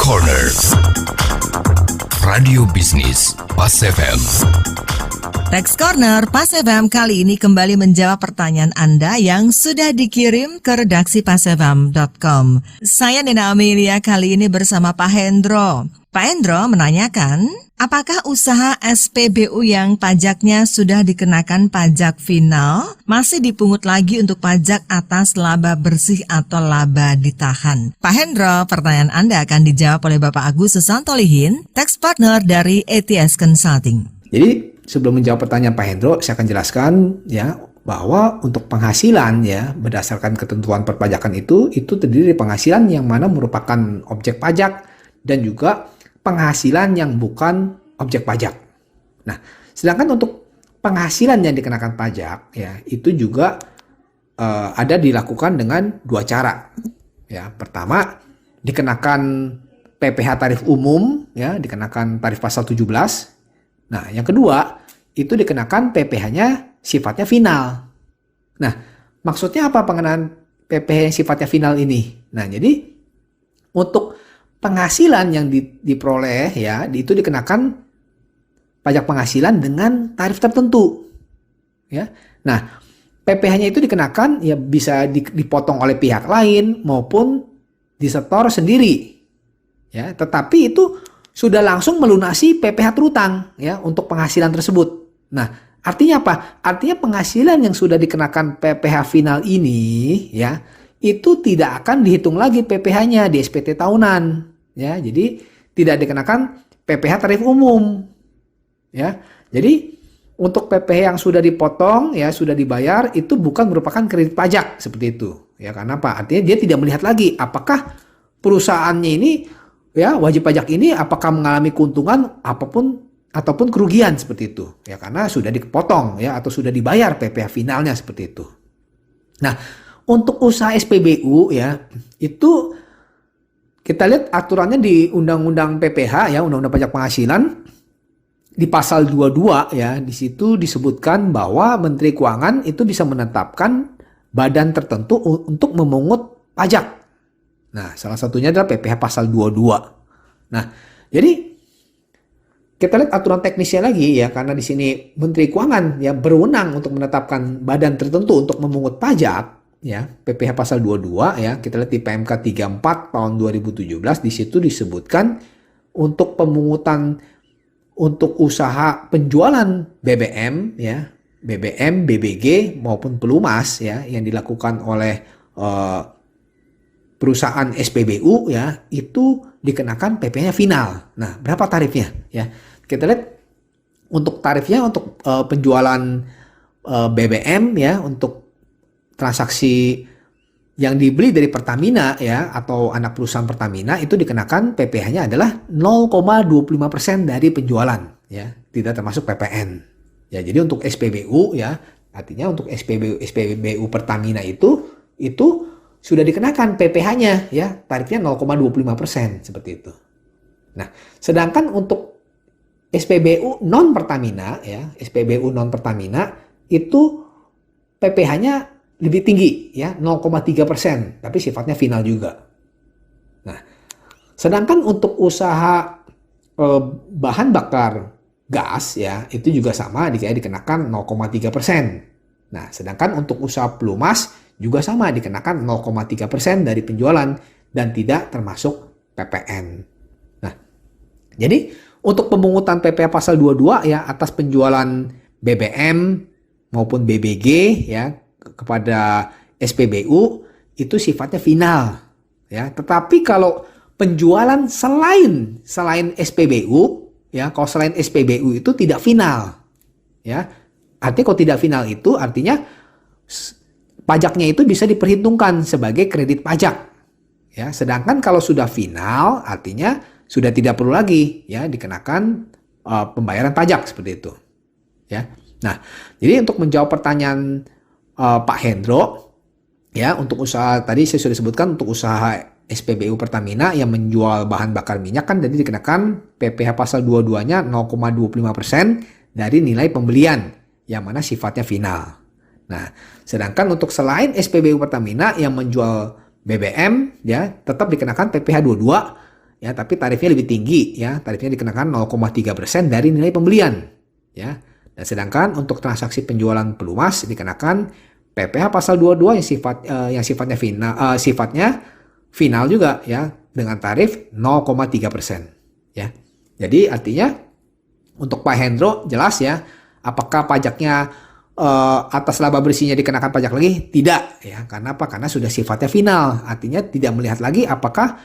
Corner Radio Bisnis Pas FM. Tax Corner Pas FM kali ini kembali menjawab pertanyaan Anda yang sudah dikirim ke redaksi pasfm.com. Saya Nina Amelia kali ini bersama Pak Hendro. Pak Hendro menanyakan, apakah usaha SPBU yang pajaknya sudah dikenakan pajak final masih dipungut lagi untuk pajak atas laba bersih atau laba ditahan? Pak Hendro, pertanyaan Anda akan dijawab oleh Bapak Agus Santolihin, Tax Partner dari ATS Consulting. Jadi sebelum menjawab pertanyaan Pak Hendro, saya akan jelaskan ya bahwa untuk penghasilan ya berdasarkan ketentuan perpajakan itu terdiri dari penghasilan yang mana merupakan objek pajak dan juga penghasilan yang bukan objek pajak. Nah, sedangkan untuk penghasilan yang dikenakan pajak ya itu juga ada dilakukan dengan dua cara. Ya, pertama dikenakan PPh tarif umum ya, dikenakan tarif pasal 17. Nah, yang kedua itu dikenakan PPh-nya sifatnya final. Nah, maksudnya apa pengenaan PPh yang sifatnya final ini? Nah, jadi untuk penghasilan yang diperoleh ya itu dikenakan pajak penghasilan dengan tarif tertentu ya. Nah, PPh-nya itu dikenakan ya bisa dipotong oleh pihak lain maupun disetor sendiri ya, tetapi itu sudah langsung melunasi PPh terutang ya untuk penghasilan tersebut. Nah, artinya apa? Artinya penghasilan yang sudah dikenakan PPh final ini ya itu tidak akan dihitung lagi PPh-nya di SPT tahunan ya. Jadi tidak dikenakan PPh tarif umum ya. Jadi untuk PPh yang sudah dipotong ya sudah dibayar itu bukan merupakan kredit pajak seperti itu ya. Karena apa? Artinya dia tidak melihat lagi apakah perusahaannya ini ya wajib pajak ini apakah mengalami keuntungan ataupun kerugian seperti itu ya, karena sudah dipotong ya atau sudah dibayar PPh finalnya seperti itu. Nah, untuk usaha SPBU ya, itu kita lihat aturannya di Undang-Undang PPh ya, Undang-Undang Pajak Penghasilan di pasal 22 ya, di situ disebutkan bahwa Menteri Keuangan itu bisa menetapkan badan tertentu untuk memungut pajak. Nah, salah satunya adalah PPh pasal 22. Nah, jadi kita lihat aturan teknisnya lagi ya, karena di sini Menteri Keuangan ya berwenang untuk menetapkan badan tertentu untuk memungut pajak. Ya, PPh pasal 22 ya, kita lihat di PMK 34 tahun 2017 di situ disebutkan untuk pemungutan untuk usaha penjualan BBM ya, BBM, BBG maupun pelumas ya yang dilakukan oleh perusahaan SPBU ya itu dikenakan PPh-nya final. Nah, berapa tarifnya ya? Kita lihat untuk tarifnya untuk penjualan BBM ya untuk transaksi yang dibeli dari Pertamina ya atau anak perusahaan Pertamina itu dikenakan PPh-nya adalah 0,25% dari penjualan ya, tidak termasuk PPN. Ya, jadi untuk SPBU ya, artinya untuk SPBU Pertamina itu sudah dikenakan PPh-nya ya, tarifnya 0,25% seperti itu. Nah, sedangkan untuk SPBU non Pertamina ya, SPBU non Pertamina itu PPh-nya lebih tinggi ya 0,3%, tapi sifatnya final juga. Nah, sedangkan untuk usaha bahan bakar gas ya itu juga sama dikenakan 0,3%. Nah, sedangkan untuk usaha pelumas juga sama dikenakan 0,3% dari penjualan dan tidak termasuk PPN. Nah, jadi untuk pemungutan PPh pasal 22 ya atas penjualan BBM maupun BBG ya kepada SPBU itu sifatnya final ya. Tetapi kalau penjualan selain SPBU ya, kalau selain SPBU itu tidak final ya. Artinya kalau tidak final itu artinya pajaknya itu bisa diperhitungkan sebagai kredit pajak ya. Sedangkan kalau sudah final artinya sudah tidak perlu lagi ya dikenakan pembayaran pajak seperti itu ya. Nah, jadi untuk menjawab pertanyaan Pak Hendro ya, untuk usaha tadi saya sudah sebutkan untuk usaha SPBU Pertamina yang menjual bahan bakar minyak kan jadi dikenakan PPh pasal 22-nya 0,25% dari nilai pembelian yang mana sifatnya final. Nah, sedangkan untuk selain SPBU Pertamina yang menjual BBM ya tetap dikenakan PPh 22 ya, tapi tarifnya lebih tinggi, ya. Tarifnya dikenakan 0,3% dari nilai pembelian, ya. Dan sedangkan untuk transaksi penjualan pelumas dikenakan PPh pasal 22 yang sifatnya final juga, ya, dengan tarif 0,3%, ya. Jadi artinya untuk Pak Hendro jelas ya, apakah pajaknya atas laba bersihnya dikenakan pajak lagi? Tidak, ya. Karena apa? Karena sudah sifatnya final. Artinya tidak melihat lagi apakah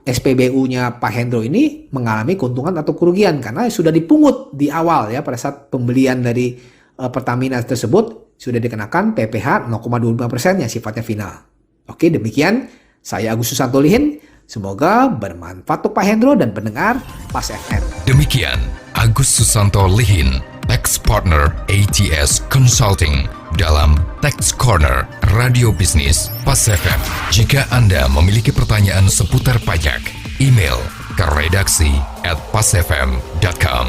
SPBU-nya Pak Hendro ini mengalami keuntungan atau kerugian karena sudah dipungut di awal, ya, pada saat pembelian dari Pertamina tersebut sudah dikenakan PPh 0,25% yang sifatnya final. Oke, demikian saya Agus Susanto Lihin. Semoga bermanfaat untuk Pak Hendro dan pendengar Pas FM. Demikian Agus Susanto Lihin, Tax Partner ATS Consulting dalam Tax Corner Radio Bisnis Pas FM. Jika Anda memiliki pertanyaan seputar pajak, email ke redaksi@pasfm.com.